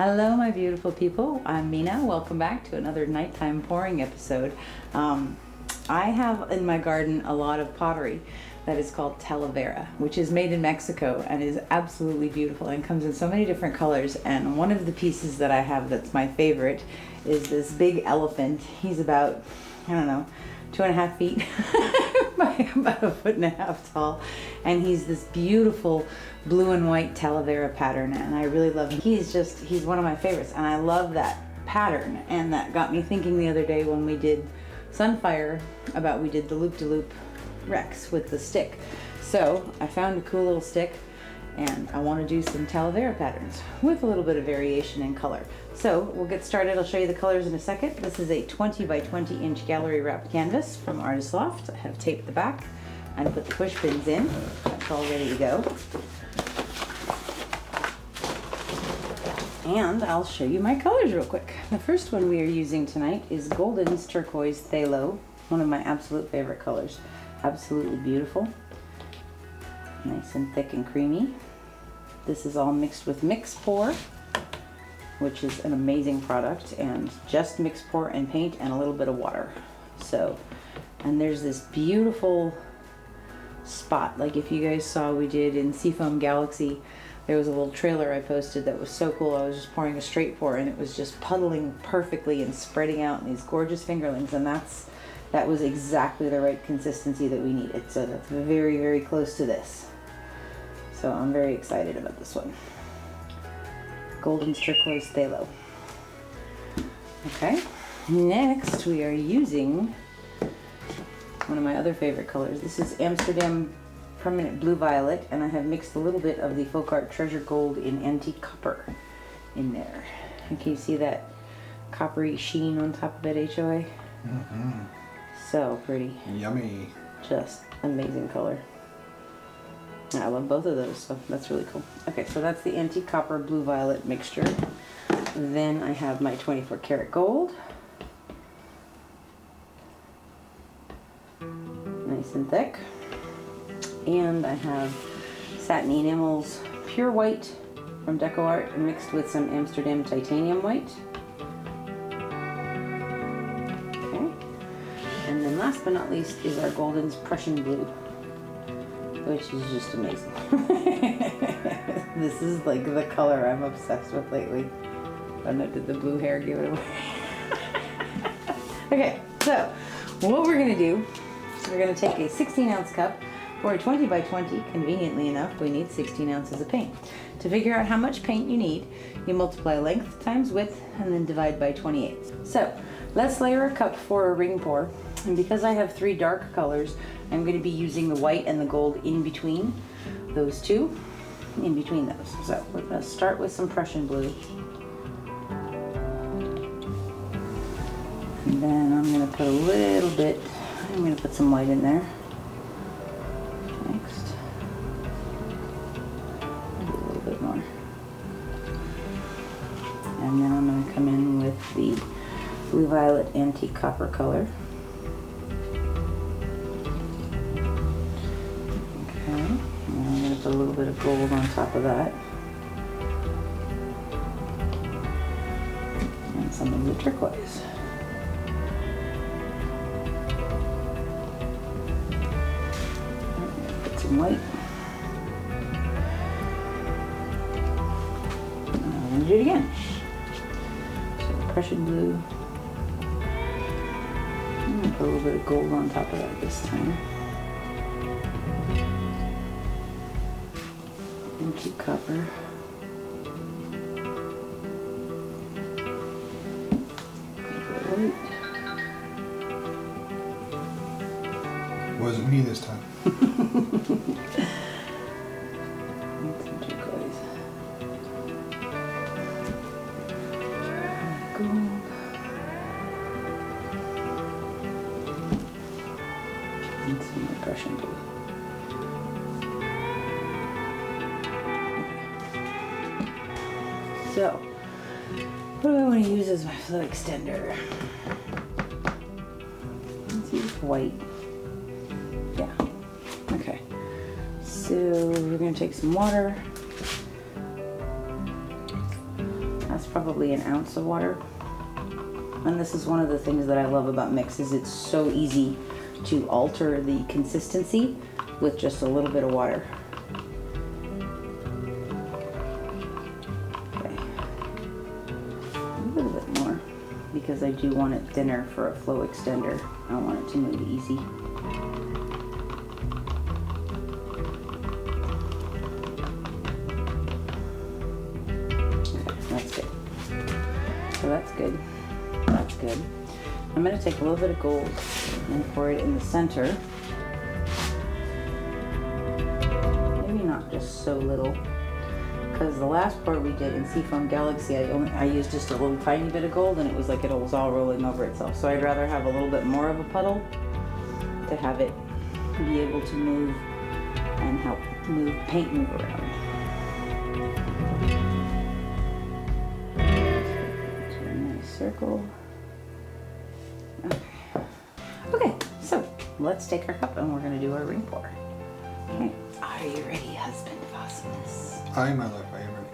Hello my beautiful people, I'm Mina. Welcome back to another nighttime pouring episode. I have in my garden a lot of pottery that is called Talavera, which is made in Mexico and is absolutely beautiful and comes in so many different colors. And one of the pieces that I have that's my favorite is this big elephant. He's about, I don't know, 2.5 feet by about 1.5 feet tall, and he's this beautiful blue and white Talavera pattern, and I really love him. He's one of my favorites, and I love that pattern. And that got me thinking the other day when we did Sunfire about we did the loop-de-loop Rex with the stick. So I found a cool little stick, and I want to do some Talavera patterns with a little bit of variation in color. So we'll get started. I'll show you the colors in a second. This is a 20 by 20 inch gallery wrapped canvas from Artist Loft. I have taped the back and put the push pins in. That's all ready to go. And I'll show you my colors real quick. The first one we are using tonight is Golden's Turquoise Phthalo, one of my absolute favorite colors. Absolutely beautiful. Nice and thick and creamy. This is all mixed with Mix Pour, which is an amazing product, and just mix pour and paint and a little bit of water. So, and there's this beautiful spot, like if you guys saw we did in Seafoam Galaxy, there was a little trailer I posted that was so cool. I was just pouring a straight pour and it was just puddling perfectly and spreading out in these gorgeous fingerlings, and that was exactly the right consistency that we needed. So that's very, very close to this. So I'm very excited about this one. Golden's Turquoise Phthalo. Okay, next we are using one of my other favorite colors. This is Amsterdam Permanent Blue Violet, and I have mixed a little bit of the Folk Art Treasure Gold in Antique Copper in there. And can you see that coppery sheen on top of it, HOA? Mm-hmm. So pretty. Yummy. Just amazing color. I love both of those, so that's really cool. Okay, so that's the Antique Copper Blue Violet mixture. Then I have my 24 karat gold. Nice and thick. And I have Satin Enamels Pure White from DecoArt mixed with some Amsterdam Titanium White. Okay. And then last but not least is our Golden's Prussian Blue, which is just amazing. This is like the color I'm obsessed with lately. I don't know, did the blue hair give it away? Okay, so what we're gonna do, we're gonna take a 16-ounce cup for a 20 by 20. Conveniently enough, we need 16 ounces of paint. To figure out how much paint you need, you multiply length times width and then divide by 28. So let's layer a cup for a ring pour. And because I have 3 dark colors, I'm going to be using the white and the gold in between those two, in between those. So we're going to start with some Prussian Blue. And then I'm going to put a little bit, I'm going to put some white in there. Next. Maybe a little bit more. And then I'm going to come in with the Blue Violet Antique Copper color. A little bit of gold on top of that, and some of the turquoise. Put some white. And I'm going to do it again. So Prussian Blue. I'm going to put a little bit of gold on top of that this time. Antique Copper. White. Wasn't me this time. And some turquoise. Gold. And some Prussian Blue. So, what do I want to use as my flow extender? Let's use white. Yeah. Okay. So we're going to take some water. probably an ounce of water. And this is one of the things that I love about mix, is it's so easy to alter the consistency with just a little bit of water. Okay. A little bit more, because I do want it thinner for a flow extender. I don't want it to move easy. Okay, that's good. So that's good. That's good. I'm going to take a little bit of gold and pour it in the center. Maybe not just so little, because the last pour we did in Seafoam Galaxy, I used just a little tiny bit of gold, and it was like it was all rolling over itself. So I'd rather have a little bit more of a puddle to have it be able to move and help paint move around. So a nice circle. Okay, so let's take our cup and we're going to do our ring pour. Okay, are you ready, husband of awesomeness? Aye, my love, I am ready.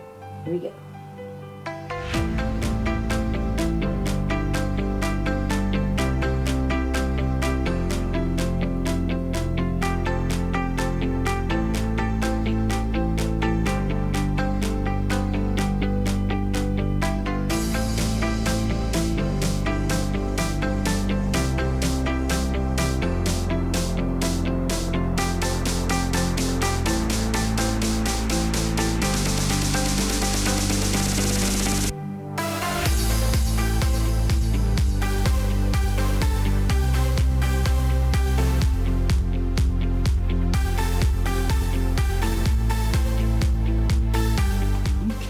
Here we go.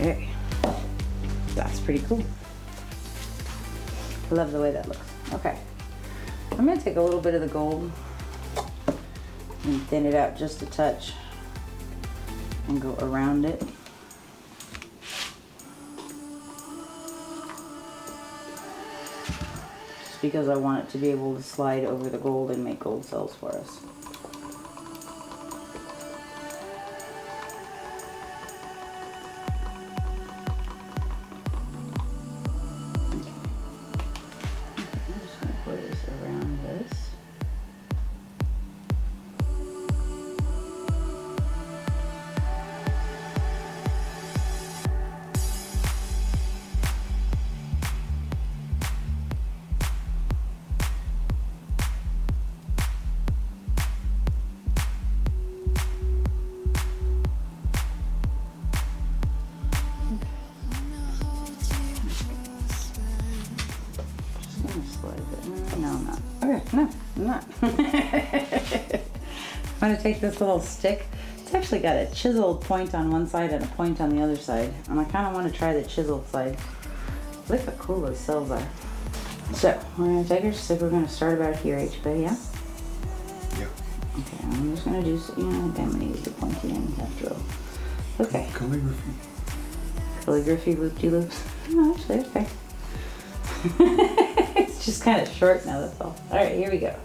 Okay, that's pretty cool. I love the way that looks. Okay, I'm gonna take a little bit of the gold and thin it out just a touch and go around it. Just because I want it to be able to slide over the gold and make gold cells for us. No, I'm not. Okay, no, I'm not. I'm going to take this little stick. It's actually got a chiseled point on one side and a point on the other side. And I kind of want to try the chiseled side. Look how cool those cells are. So, we're going to take our stick. We're going to start about here, HB, yeah? Yeah. Okay, I'm just going to do, I'm going to use the pointy end after all. Okay. Calligraphy. Calligraphy loop-de-loops. Oh, actually, okay. It's just kind of short now, that's all. All right, here we go.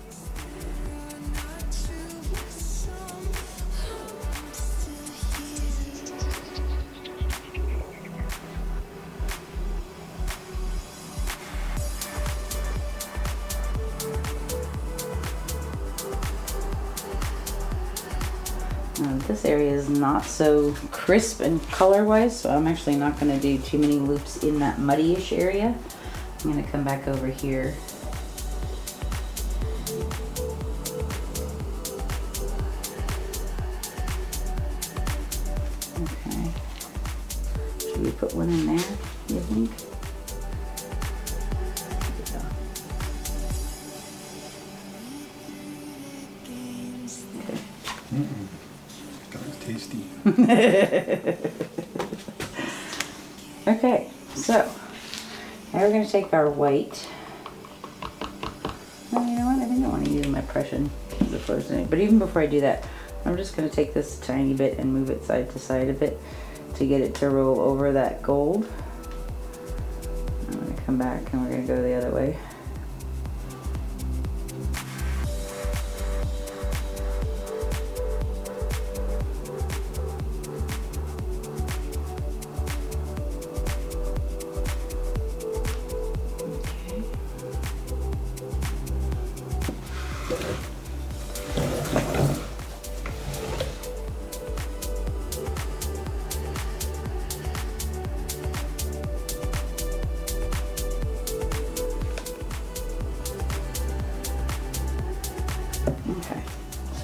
Now, this area is not so crisp and color-wise, so I'm actually not going to do too many loops in that muddy-ish area. I'm going to come back over here. Okay. Should we put one in there, you think? Mm-mm. That was tasty. Okay, so now we're going to take our white. Well, you know what? I think I want to use my Prussian as opposed to, but even before I do that, I'm just going to take this tiny bit and move it side to side a bit to get it to roll over that gold. I'm going to come back and we're going to go the other way.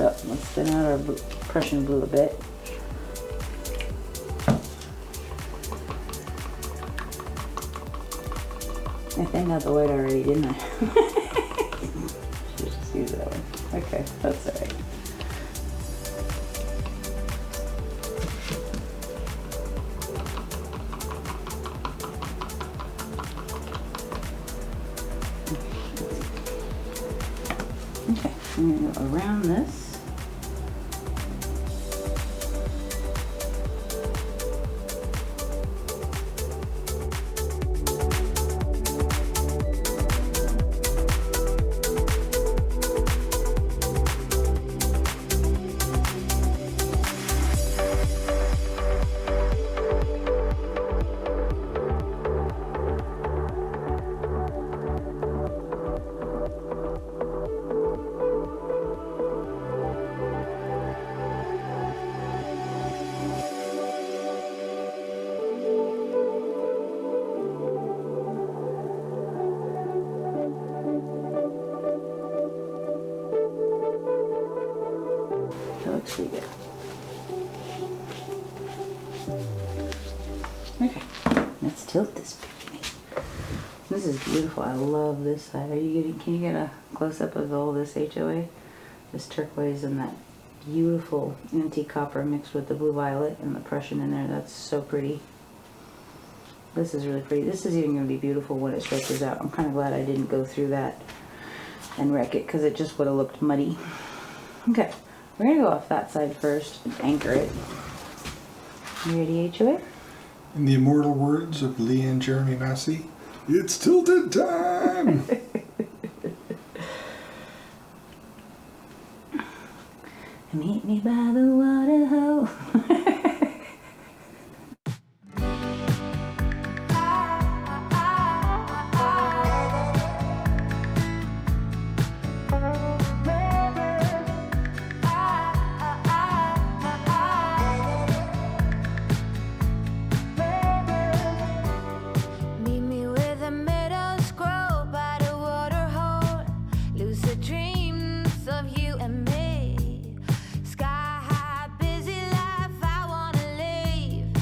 So let's thin out our Prussian blue a bit. I thinned out the white already, didn't I? Should just use that one. Okay, that's alright. Okay, I'm going to go around this. That looks pretty good. Okay, let's tilt this baby. This is beautiful. I love this side. Can you get a close-up of all this HOA? This turquoise and that beautiful antique copper mixed with the blue violet and the Prussian in there. That's so pretty. This is really pretty. This is even going to be beautiful when it stretches out. I'm kind of glad I didn't go through that and wreck it because it just would have looked muddy. Okay, we're going to go off that side first and anchor it. You ready, HOA? In the immortal words of Lee and Jeremy Masse, it's tilted time! Meet me by the water hole. Meet me where the meadows grow by the water hole. Lucid dreams of you and me. Sky high, busy life, I wanna leave.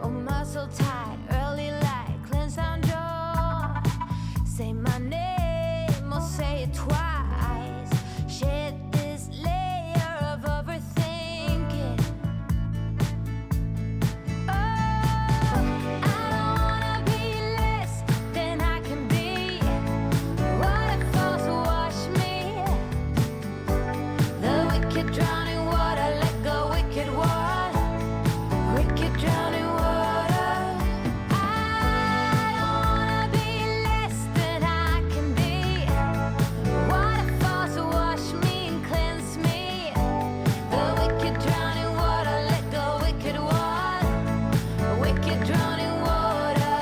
Oh, muscle tight, early light, cleanse down jaw. Say my name or say it twice. Shed this layer of overthinking. Oh, I don't wanna be less than I can be. Waterfalls wash me. The wicked drowning water, let go, wicked water. Wicked drowning water. I don't wanna be less than I can be. Waterfalls wash me and cleanse me. The wicked drowning water, let go, wicked water. Wicked drowning water.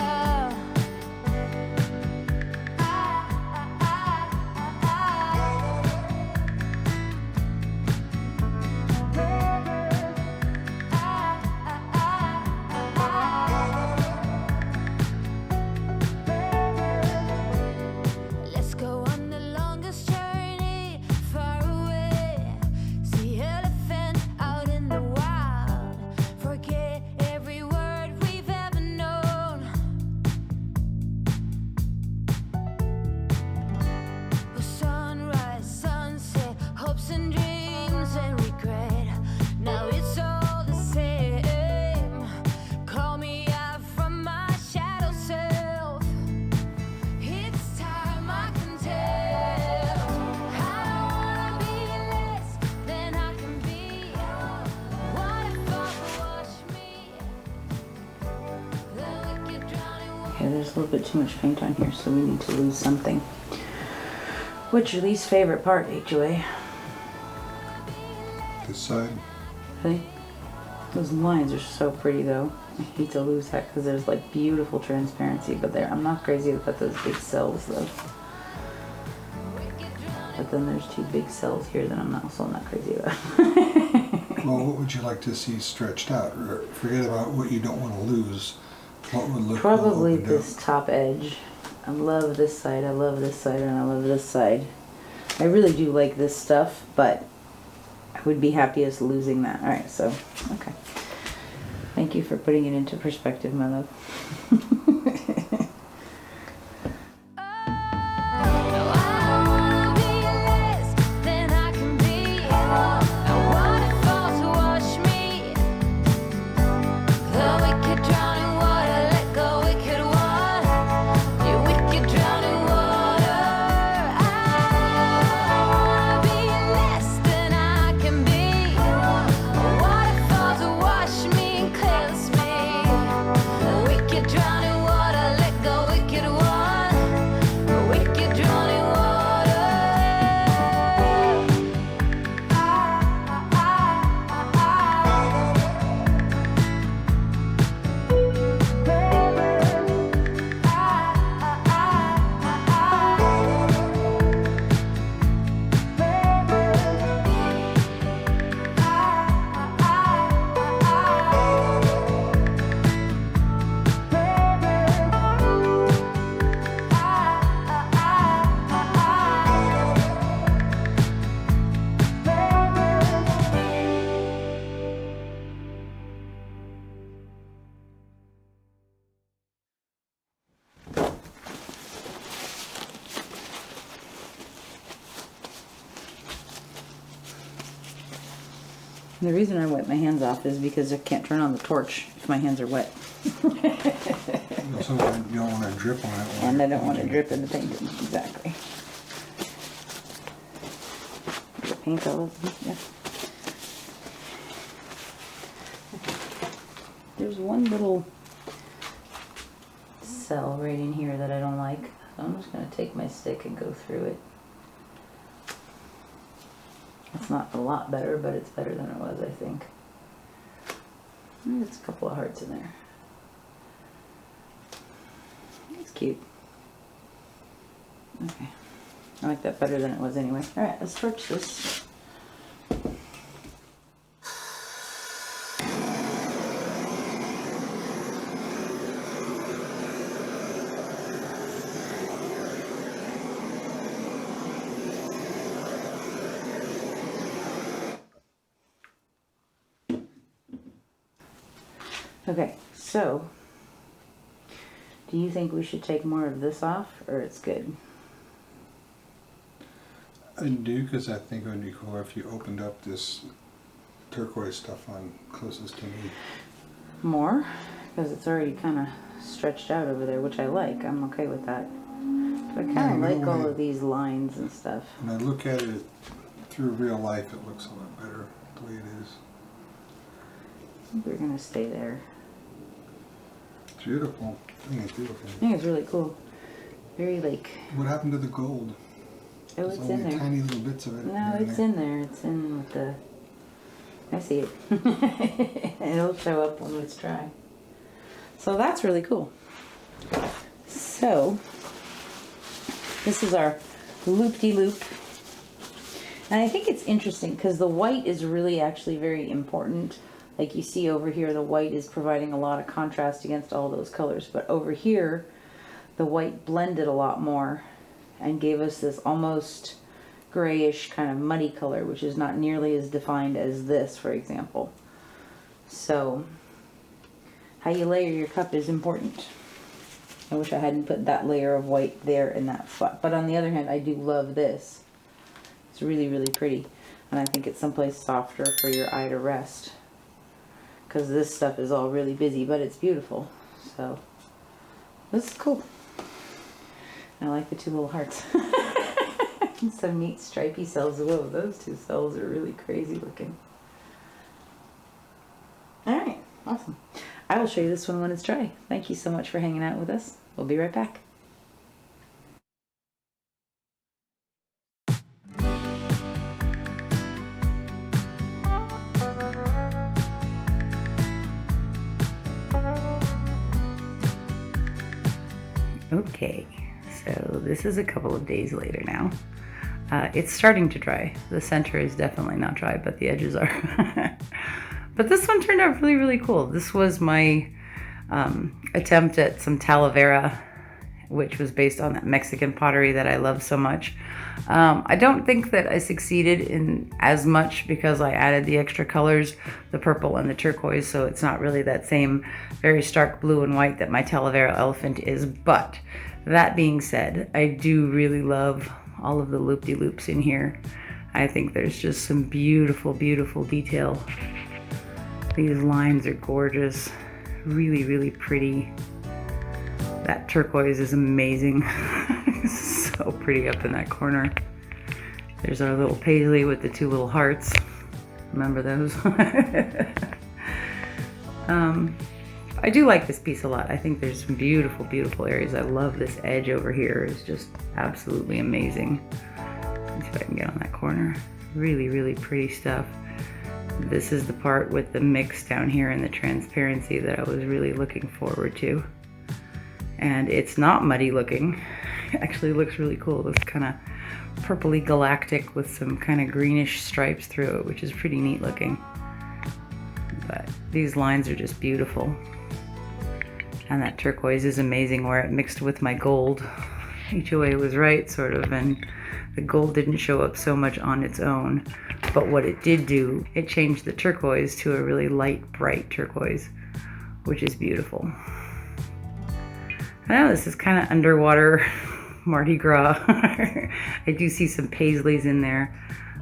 Let's go on the longest journey far away. See elephants out in the wild. Forget every word we've ever known. Sunrise, sunset, hopes and dreams and regret. Now it's all the same. Call me out from my shadow self. It's time I can tell. I don't wanna be less than I can be. Waterfall wash me. The wicked drowning water. Okay, there's a little bit too much paint on here, so we need to lose something. What's your least favorite part, HOA? This side. Really? Those lines are so pretty though. I hate to lose that because there's like beautiful transparency, but there I'm not crazy about those big cells though. But then there's two big cells here that I'm also not crazy about. Well, what would you like to see stretched out? Or forget about what you don't want to lose. What would look Probably opened this out? top edge. I love this side, I love this side, and I love this side. I really do like this stuff, but I would be happiest losing that. All right, so, okay. Thank you for putting it into perspective, my love. The reason I wipe my hands off is because I can't turn on the torch if my hands are wet. So you don't want to drip on it. And I don't want to drip in the paint. Exactly. The paint all over. Yeah. There's one little cell right in here that I don't like. So I'm just going to take my stick and go through it. It's not a lot better, but it's better than it was, I think. There's a couple of hearts in there. It's cute. Okay. I like that better than it was anyway. Alright, let's torch this. Okay, so do you think we should take more of this off, or it's good? I do, because I think it would be cooler if you opened up this turquoise stuff on closest to me. More? Because it's already kind of stretched out over there, which I like. I'm okay with that. But I kind of like all of these lines and stuff. When I look at it through real life, it looks a lot better the way it is. I think we're going to stay there. It's beautiful. I think it's beautiful. I think it's really cool. Very like... What happened to the gold? Oh, There's it's in only there. tiny little bits of it. No, it's in there. It's in with the... I see it. It'll show up when it's dry. So that's really cool. So, this is our loop-de-loop. And I think it's interesting because the white is really actually very important. Like you see over here, the white is providing a lot of contrast against all those colors. But over here, the white blended a lot more and gave us this almost grayish kind of muddy color, which is not nearly as defined as this, for example. So, how you layer your cup is important. I wish I hadn't put that layer of white there in that spot. But on the other hand, I do love this. It's really, really pretty. And I think it's someplace softer for your eye to rest. Because this stuff is all really busy, but it's beautiful. So, this is cool. I like the two little hearts. Some neat stripy cells. Whoa, those two cells are really crazy looking. Alright, awesome. I will show you this one when it's dry. Thank you so much for hanging out with us. We'll be right back. Okay, so this is a couple of days later now. It's starting to dry. The center is definitely not dry, but the edges are. But this one turned out really, really cool. This was my attempt at some Talavera which was based on that Mexican pottery that I love so much. I don't think that I succeeded in as much because I added the extra colors, the purple and the turquoise, so it's not really that same very stark blue and white that my Talavera elephant is. But that being said, I do really love all of the loop-de-loops in here. I think there's just some beautiful, beautiful detail. These lines are gorgeous, really, really pretty. That turquoise is amazing. So pretty up in that corner. There's our little paisley with the two little hearts. Remember those? I do like this piece a lot. I think there's some beautiful, beautiful areas. I love this edge over here. It's just absolutely amazing. Let's see if I can get on that corner. Really, really pretty stuff. This is the part with the mix down here and the transparency that I was really looking forward to. And it's not muddy looking. It actually looks really cool. It's kind of purpley galactic with some kind of greenish stripes through it, which is pretty neat looking. But these lines are just beautiful. And that turquoise is amazing where it mixed with my gold. HOA was right, sort of, and the gold didn't show up so much on its own. But what it did do, it changed the turquoise to a really light, bright turquoise, which is beautiful. I know this is kind of underwater Mardi Gras. I do see some paisleys in there.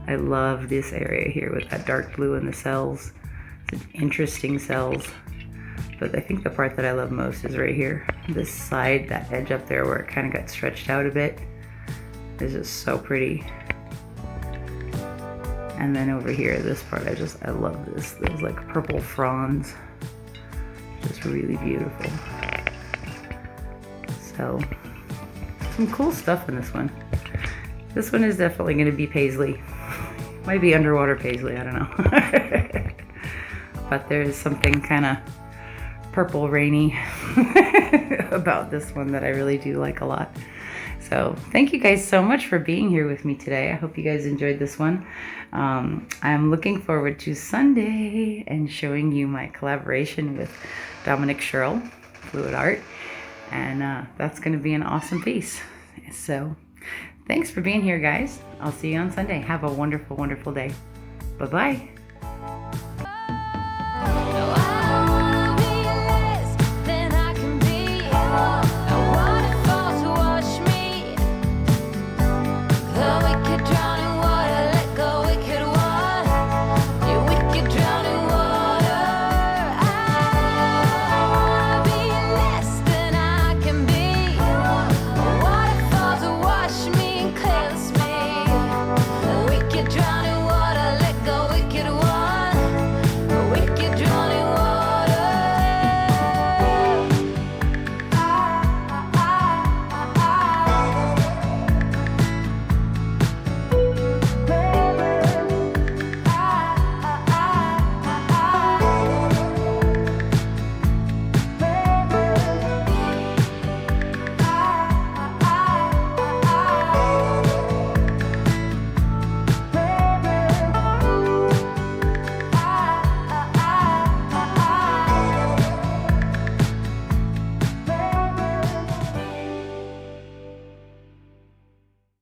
I love this area here with that dark blue and the cells. It's interesting cells. But I think the part that I love most is right here. This side, that edge up there where it kind of got stretched out a bit. Is just so pretty. And then over here, this part, I love this. Those like purple fronds. Just really beautiful. So, some cool stuff in this one. This one is definitely going to be paisley. Might be underwater paisley, I don't know. But there's something kind of purple rainy about this one that I really do like a lot. So thank you guys so much for being here with me today. I hope you guys enjoyed this one. I'm looking forward to Sunday and showing you my collaboration with Dominic Sherrill, Fluid Art. And that's going to be an awesome piece. So thanks for being here, guys. I'll see you on Sunday. Have a wonderful, wonderful day. Bye-bye.